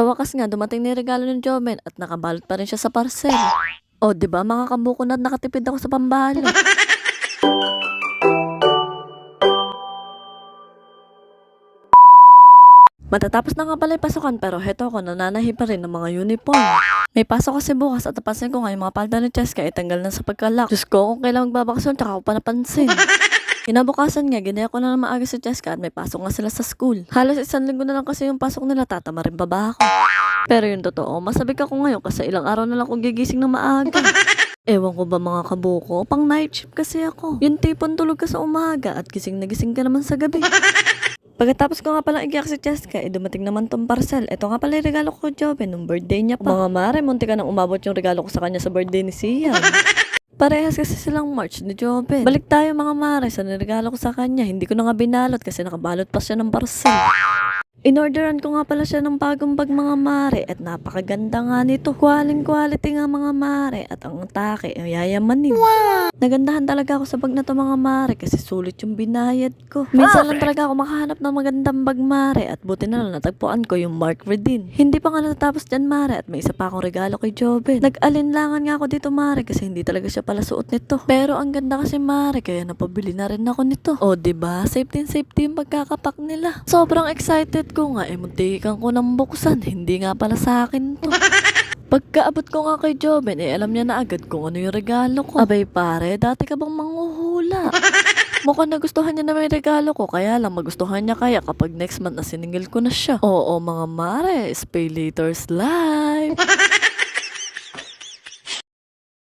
Sa wakas nga, dumating na yung regalo ng Joven at nakabalot pa rin siya sa parcel. O, di ba mga kabuko na nakatipid ako sa pambalo. Matatapos na nga pala yung pasukan pero heto ako nananahi pa rin ng mga uniform. May pasok kasi bukas at napansin ko nga yung mga palda ni Cheska ay tanggal na sa pagkalak. Diyos ko, kung kailang magbabakasyon tsaka ko pa napansin. Kinabukasan nga, ginaya ko na ng maaga si Cheska at may pasok nga sila sa school. Halos 1 linggo na lang kasi yung pasok nila, tatama rin pa ba ako? Pero yung totoo, masabik ako ngayon kasi ilang araw na lang akong gigising ng maaga. Ewan ko ba mga kabuko, pang night shift kasi ako. Yung tipon tulog ka sa umaga at gising na gising ka naman sa gabi. Pagkatapos ko nga palang igiyak si Cheska, dumating naman tong parcel. Ito nga pala yung regalo ko kay Joven nung birthday niya pa. Mga mare, munti ka nang umabot yung regalo ko sa kanya sa birthday ni Sian. Parehas kasi silang March ni Joven. Balik tayo mga mare sa niregalo ko sa kanya. Hindi ko na nga binalot kasi nakabalot pa siya ng parcel. Inorderan ko nga pala siya ng bagong bag mga mare at napakaganda nga nito. Quality nga mga mare at ang take ay yayamanin. Wow! Nagandahan talaga ako sa bag na to mga mare kasi sulit yung binayad ko. Minsan lang talaga ako makahanap ng magandang bag mare at buti na lang natagpuan ko yung Mark Redin. Hindi pa nga natatapos dyan mare at may isa pa akong regalo kay Joven. Nag-alinlangan nga ako dito mare kasi hindi talaga siya pala suot nito. Pero ang ganda kasi mare kaya napabili na rin ako nito. O diba? Safety yung pagkakapak nila. Sobrang excited ko nga muntikan ko nang buksan. Hindi nga pala sa akin to. Pagkaabot ko nga kay Joven, alam niya na agad kung ano yung regalo ko. Abay pare, dati ka bang manghuhula? Mukhang nagustuhan niya na may regalo ko, kaya lang magustuhan niya kaya kapag next month na siningil ko na siya. Oo mga mare, pay later's life.